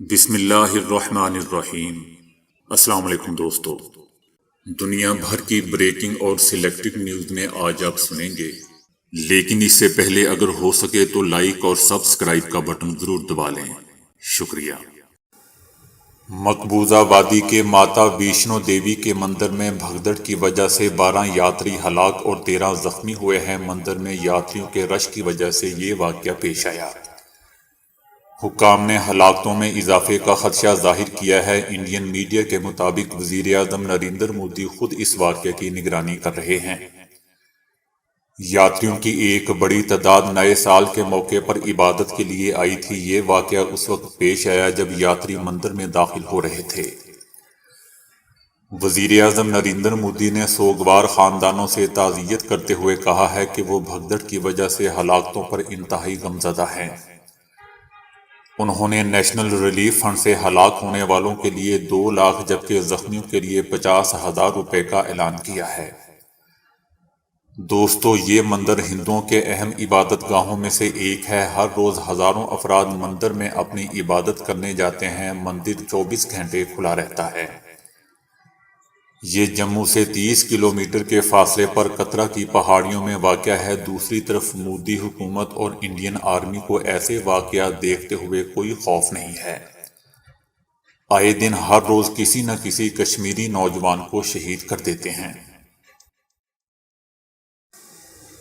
بسم اللہ الرحمن الرحیم۔ السلام علیکم دوستو، دنیا بھر کی بریکنگ اور سلیکٹڈ نیوز میں آج آپ سنیں گے، لیکن اس سے پہلے اگر ہو سکے تو لائک اور سبسکرائب کا بٹن ضرور دبا لیں، شکریہ۔ مقبوضہ وادی کے ماتا ویشنو دیوی کے مندر میں بھگدڑ کی وجہ سے 12 یاتری ہلاک اور 13 زخمی ہوئے ہیں۔ مندر میں یاتریوں کے رش کی وجہ سے یہ واقعہ پیش آیا۔ حکام نے ہلاکتوں میں اضافے کا خدشہ ظاہر کیا ہے۔ انڈین میڈیا کے مطابق وزیر اعظم نریندر مودی خود اس واقعے کی نگرانی کر رہے ہیں۔ یاتریوں کی ایک بڑی تعداد نئے سال کے موقع پر عبادت کے لیے آئی تھی۔ یہ واقعہ اس وقت پیش آیا جب یاتری مندر میں داخل ہو رہے تھے۔ وزیر اعظم نریندر مودی نے سوگوار خاندانوں سے تعزیت کرتے ہوئے کہا ہے کہ وہ بھگدڑ کی وجہ سے ہلاکتوں پر انتہائی غمزدہ ہیں۔ انہوں نے نیشنل ریلیف فنڈ سے ہلاک ہونے والوں کے لیے 2 لاکھ جبکہ زخمیوں کے لیے 50,000 روپے کا اعلان کیا ہے۔ دوستو، یہ مندر ہندوؤں کے اہم عبادت گاہوں میں سے ایک ہے۔ ہر روز ہزاروں افراد مندر میں اپنی عبادت کرنے جاتے ہیں۔ مندر 24 گھنٹے کھلا رہتا ہے۔ یہ جموں سے 30 کلومیٹر کے فاصلے پر کترا کی پہاڑیوں میں واقع ہے۔ دوسری طرف مودی حکومت اور انڈین آرمی کو ایسے واقعات دیکھتے ہوئے کوئی خوف نہیں ہے۔ آئے دن ہر روز کسی نہ کسی کشمیری نوجوان کو شہید کر دیتے ہیں۔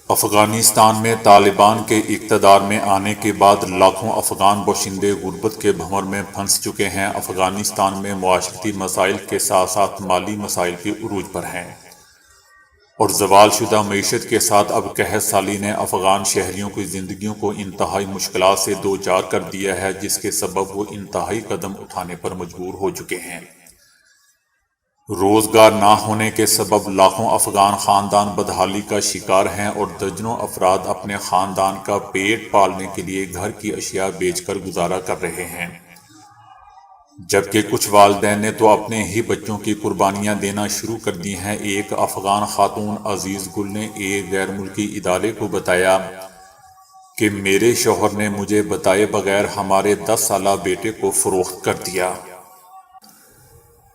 افغانستان میں طالبان کے اقتدار میں آنے کے بعد لاکھوں افغان باشندے غربت کے بھنور میں پھنس چکے ہیں۔ افغانستان میں معاشرتی مسائل کے ساتھ ساتھ مالی مسائل بھی عروج پر ہیں اور زوال شدہ معیشت کے ساتھ اب قحط سالی نے افغان شہریوں کی زندگیوں کو انتہائی مشکلات سے دوچار کر دیا ہے، جس کے سبب وہ انتہائی قدم اٹھانے پر مجبور ہو چکے ہیں۔ روزگار نہ ہونے کے سبب لاکھوں افغان خاندان بدحالی کا شکار ہیں اور درجنوں افراد اپنے خاندان کا پیٹ پالنے کے لیے گھر کی اشیاء بیچ کر گزارا کر رہے ہیں، جبکہ کچھ والدین نے تو اپنے ہی بچوں کی قربانیاں دینا شروع کر دی ہیں۔ ایک افغان خاتون عزیز گل نے ایک غیر ملکی ادارے کو بتایا کہ میرے شوہر نے مجھے بتائے بغیر ہمارے 10 سالہ بیٹے کو فروخت کر دیا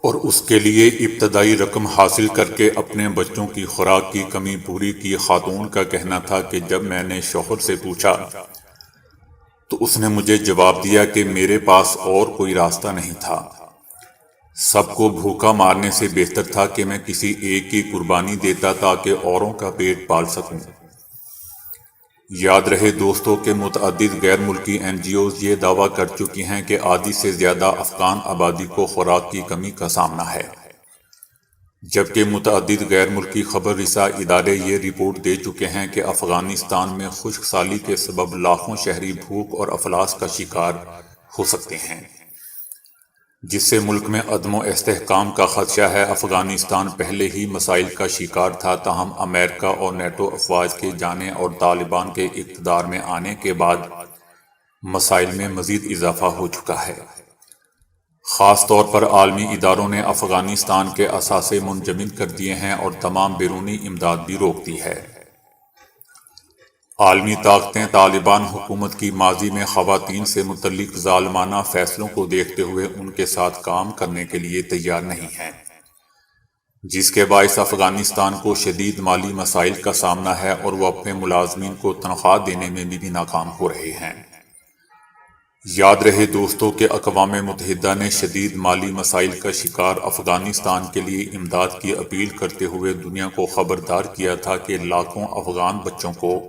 اور اس کے لیے ابتدائی رقم حاصل کر کے اپنے بچوں کی خوراک کی کمی پوری کی۔ خاتون کا کہنا تھا کہ جب میں نے شوہر سے پوچھا تو اس نے مجھے جواب دیا کہ میرے پاس اور کوئی راستہ نہیں تھا، سب کو بھوکا مارنے سے بہتر تھا کہ میں کسی ایک کی قربانی دیتا تاکہ اوروں کا پیٹ پال سکوں۔ یاد رہے دوستوں کہ متعدد غیر ملکی NGOز یہ دعویٰ کر چکی ہیں کہ آدھی سے زیادہ افغان آبادی کو خوراک کی کمی کا سامنا ہے، جبکہ متعدد غیر ملکی خبر رساں ادارے یہ رپورٹ دے چکے ہیں کہ افغانستان میں خشک سالی کے سبب لاکھوں شہری بھوک اور افلاس کا شکار ہو سکتے ہیں، جس سے ملک میں عدم و استحکام کا خدشہ ہے۔ افغانستان پہلے ہی مسائل کا شکار تھا، تاہم امریکہ اور نیٹو افواج کے جانے اور طالبان کے اقتدار میں آنے کے بعد مسائل میں مزید اضافہ ہو چکا ہے۔ خاص طور پر عالمی اداروں نے افغانستان کے اثاثے منجمد کر دیے ہیں اور تمام بیرونی امداد بھی روک دی ہے۔ عالمی طاقتیں طالبان حکومت کی ماضی میں خواتین سے متعلق ظالمانہ فیصلوں کو دیکھتے ہوئے ان کے ساتھ کام کرنے کے لیے تیار نہیں ہیں، جس کے باعث افغانستان کو شدید مالی مسائل کا سامنا ہے اور وہ اپنے ملازمین کو تنخواہ دینے میں بھی ناکام ہو رہے ہیں۔ یاد رہے دوستوں کہ اقوام متحدہ نے شدید مالی مسائل کا شکار افغانستان کے لیے امداد کی اپیل کرتے ہوئے دنیا کو خبردار کیا تھا کہ لاکھوں افغان بچوں کو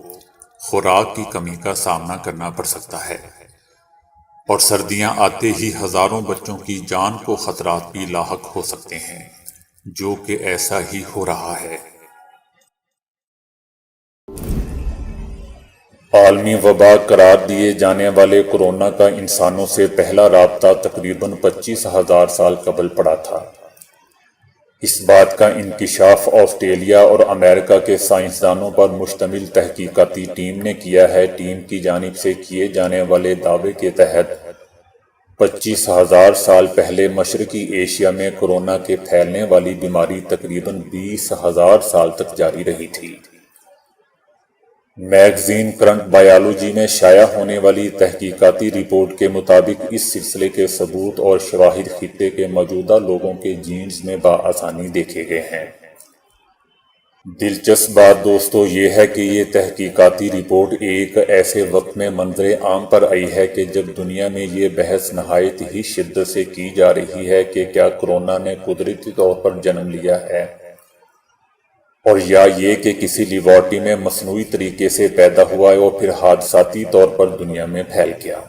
خوراک کی کمی کا سامنا کرنا پڑ سکتا ہے اور سردیاں آتے ہی ہزاروں بچوں کی جان کو خطرات بھی لاحق ہو سکتے ہیں، جو کہ ایسا ہی ہو رہا ہے۔ عالمی وبا قرار دیے جانے والے کورونا کا انسانوں سے پہلا رابطہ تقریباً 25,000 سال قبل پڑا تھا۔ اس بات کا انکشاف آسٹریلیا اور امریکہ کے سائنسدانوں پر مشتمل تحقیقاتی ٹیم نے کیا ہے۔ ٹیم کی جانب سے کیے جانے والے دعوے کے تحت 25,000 سال پہلے مشرقی ایشیا میں کورونا کے پھیلنے والی بیماری تقریباً 20,000 سال تک جاری رہی تھی۔ میگزین کرنٹ بایولوجی میں شائع ہونے والی تحقیقاتی رپورٹ کے مطابق اس سلسلے کے ثبوت اور شواہد خطے کے موجودہ لوگوں کے جینز میں بآسانی دیکھے گئے ہیں۔ دلچسپ بات دوستو یہ ہے کہ یہ تحقیقاتی رپورٹ ایک ایسے وقت میں منظر عام پر آئی ہے کہ جب دنیا میں یہ بحث نہایت ہی شدت سے کی جا رہی ہے کہ کیا کورونا نے قدرتی طور پر جنم لیا ہے اور یا یہ کہ کسی لیبارٹری میں مصنوعی طریقے سے پیدا ہوا ہے اور پھر حادثاتی طور پر دنیا میں پھیل گیا۔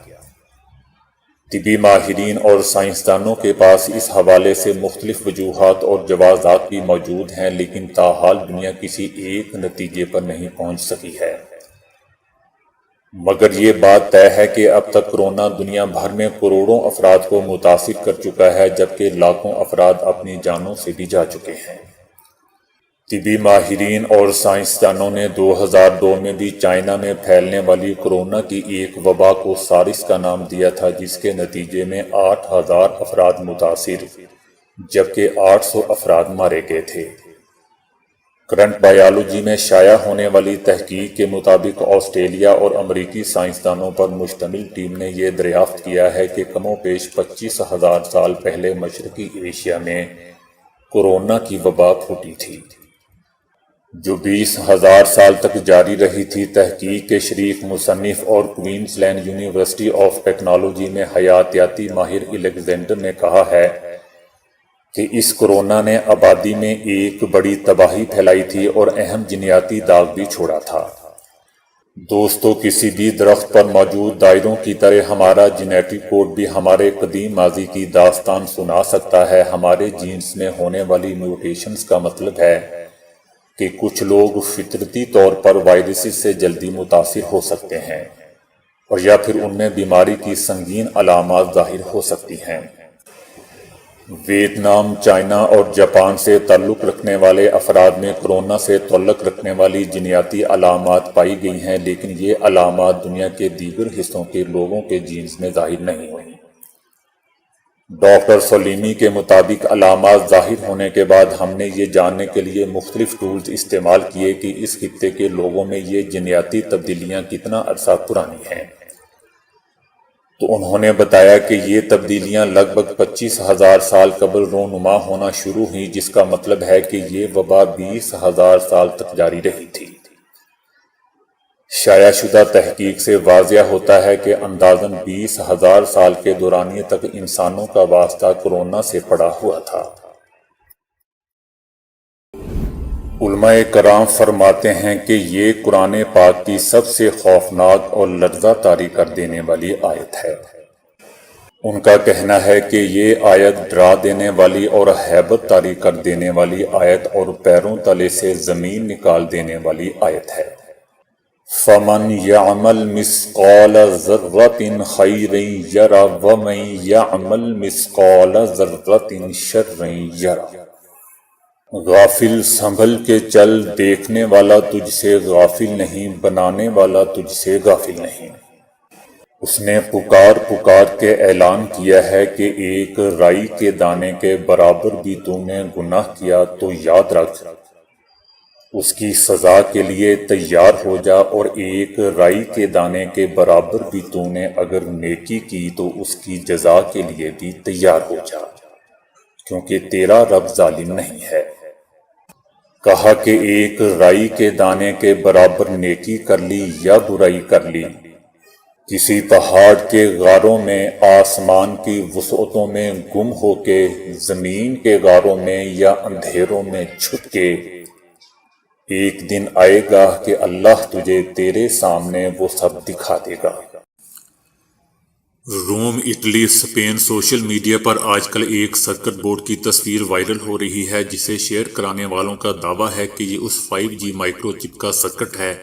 طبی ماہرین اور سائنسدانوں کے پاس اس حوالے سے مختلف وجوہات اور جوازات بھی موجود ہیں، لیکن تاحال دنیا کسی ایک نتیجے پر نہیں پہنچ سکی ہے۔ مگر یہ بات طے ہے کہ اب تک کورونا دنیا بھر میں کروڑوں افراد کو متاثر کر چکا ہے، جبکہ لاکھوں افراد اپنی جانوں سے بھی جا چکے ہیں۔ طبی ماہرین اور سائنسدانوں نے 2002 میں بھی چائنا میں پھیلنے والی کورونا کی ایک وبا کو سارس کا نام دیا تھا، جس کے نتیجے میں 8000 افراد متاثر جبکہ 800 افراد مارے گئے تھے۔ کرنٹ بایولوجی میں شائع ہونے والی تحقیق کے مطابق آسٹریلیا اور امریکی سائنسدانوں پر مشتمل ٹیم نے یہ دریافت کیا ہے کہ کم و بیش 25,000 سال پہلے مشرقی ایشیا میں کورونا کی وبا پھوٹی تھی، جو 20,000 سال تک جاری رہی تھی۔ تحقیق کے شریک مصنف اور Queensland University of Technology میں حیاتیاتی ماہر الیگزینڈر نے کہا ہے کہ اس کورونا نے آبادی میں ایک بڑی تباہی پھیلائی تھی اور اہم جینیاتی داغ بھی چھوڑا تھا۔ دوستو، کسی بھی درخت پر موجود دائروں کی طرح ہمارا جینیٹک کوڈ بھی ہمارے قدیم ماضی کی داستان سنا سکتا ہے۔ ہمارے جینز میں ہونے والی میوٹیشنز کا مطلب ہے کہ کچھ لوگ فطرتی طور پر وائرسز سے جلدی متاثر ہو سکتے ہیں اور یا پھر ان میں بیماری کی سنگین علامات ظاہر ہو سکتی ہیں۔ ویتنام، چائنا اور جاپان سے تعلق رکھنے والے افراد میں کورونا سے تعلق رکھنے والی جینیاتی علامات پائی گئی ہیں، لیکن یہ علامات دنیا کے دیگر حصوں کے لوگوں کے جینز میں ظاہر نہیں ہوئیں۔ ڈاکٹر سلیمی کے مطابق علامات ظاہر ہونے کے بعد ہم نے یہ جاننے کے لیے مختلف ٹولز استعمال کیے کہ اس خطے کے لوگوں میں یہ جینیاتی تبدیلیاں کتنا عرصہ پرانی ہیں۔ تو انہوں نے بتایا کہ یہ تبدیلیاں لگ بھگ 25,000 سال قبل رونما ہونا شروع ہوئیں، جس کا مطلب ہے کہ یہ وبا 20,000 سال تک جاری رہی تھی۔ شائع شدہ تحقیق سے واضح ہوتا ہے کہ اندازاً 20,000 سال کے دورانیے تک انسانوں کا واسطہ کورونا سے پڑا ہوا تھا۔ علماء کرام فرماتے ہیں کہ یہ قرآن پاک کی سب سے خوفناک اور لرزہ طاری کر دینے والی آیت ہے۔ ان کا کہنا ہے کہ یہ آیت ڈرا دینے والی اور ہیبت طاری کر دینے والی آیت اور پیروں تلے سے زمین نکال دینے والی آیت ہے۔ فَمَنْ يَعْمَلْ مِثْقَالَ ذَرَّةٍ خَيْرًا يَرَهُ وَمَنْ يَعْمَلْ مِثْقَالَ ذَرَّةٍ شَرًّا يَرَهُ۔ غافل سنبھل کے چل، دیکھنے والا تجھ سے غافل نہیں، بنانے والا تجھ سے غافل نہیں۔ اس نے پکار پکار کے اعلان کیا ہے کہ ایک رائی کے دانے کے برابر بھی تو نے گناہ کیا تو یاد رکھ، اس کی سزا کے لیے تیار ہو جا، اور ایک رائی کے دانے کے برابر بھی تو نے اگر نیکی کی تو اس کی جزا کے لیے بھی تیار ہو جا، کیونکہ تیرا رب ظالم نہیں ہے۔ کہا کہ ایک رائی کے دانے کے برابر نیکی کر لی یا برائی کر لی، کسی پہاڑ کے غاروں میں، آسمان کی وسعتوں میں گم ہو کے، زمین کے غاروں میں یا اندھیروں میں چھپ کے، ایک دن آئے گا کہ اللہ تجھے تیرے سامنے وہ سب دکھا دے گا۔ روم، اٹلی، اسپین۔ سوشل میڈیا پر آج کل ایک سرکٹ بورڈ کی تصویر وائرل ہو رہی ہے، جسے شیئر کرانے والوں کا دعویٰ ہے کہ یہ اس 5G مائکرو چپ کا سرکٹ ہے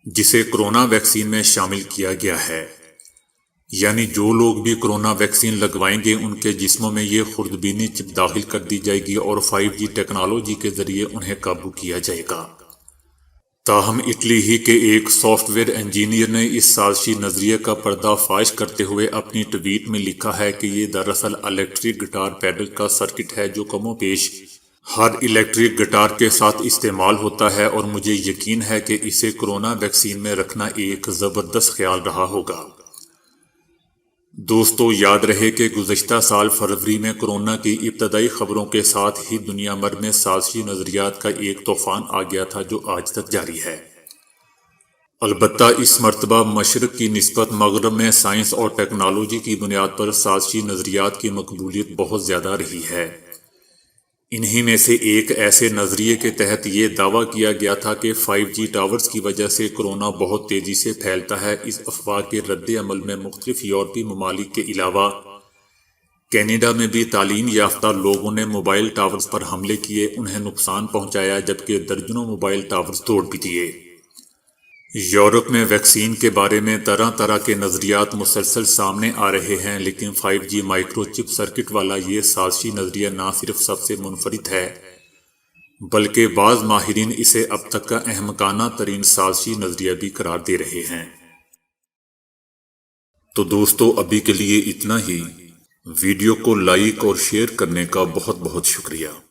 جسے کورونا ویکسین میں شامل کیا گیا ہے۔ یعنی جو لوگ بھی کورونا ویکسین لگوائیں گے ان کے جسموں میں یہ خوردبینی چپ داخل کر دی جائے گی اور 5G ٹیکنالوجی کے ذریعے انہیں قابو کیا جائے گا۔ تاہم اٹلی ہی کے ایک سافٹ ویئر انجینئر نے اس سازشی نظریے کا پردہ فاش کرتے ہوئے اپنی ٹویٹ میں لکھا ہے کہ یہ دراصل الیکٹرک گٹار پیڈل کا سرکٹ ہے جو کم و بیش ہر الیکٹرک گٹار کے ساتھ استعمال ہوتا ہے اور مجھے یقین ہے کہ اسے کورونا ویکسین میں رکھنا ایک زبردست خیال رہا ہوگا۔ دوستو، یاد رہے کہ گزشتہ سال فروری میں کورونا کی ابتدائی خبروں کے ساتھ ہی دنیا بھر میں سازشی نظریات کا ایک طوفان آ گیا تھا جو آج تک جاری ہے۔ البتہ اس مرتبہ مشرق کی نسبت مغرب میں سائنس اور ٹیکنالوجی کی بنیاد پر سازشی نظریات کی مقبولیت بہت زیادہ رہی ہے۔ انہی میں سے ایک ایسے نظریے کے تحت یہ دعویٰ کیا گیا تھا کہ 5G ٹاورز کی وجہ سے کورونا بہت تیزی سے پھیلتا ہے۔ اس افواہ کے رد عمل میں مختلف یورپی ممالک کے علاوہ کینیڈا میں بھی تعلیم یافتہ لوگوں نے موبائل ٹاورز پر حملے کیے، انہیں نقصان پہنچایا، جبکہ درجنوں موبائل ٹاورز توڑ بھی دیے۔ یورپ میں ویکسین کے بارے میں طرح طرح کے نظریات مسلسل سامنے آ رہے ہیں، لیکن 5G مائکرو چپ سرکٹ والا یہ سازشی نظریہ نہ صرف سب سے منفرد ہے بلکہ بعض ماہرین اسے اب تک کا احمقانہ ترین سازشی نظریہ بھی قرار دے رہے ہیں۔ تو دوستو، ابھی کے لیے اتنا ہی۔ ویڈیو کو لائک اور شیئر کرنے کا بہت بہت شکریہ۔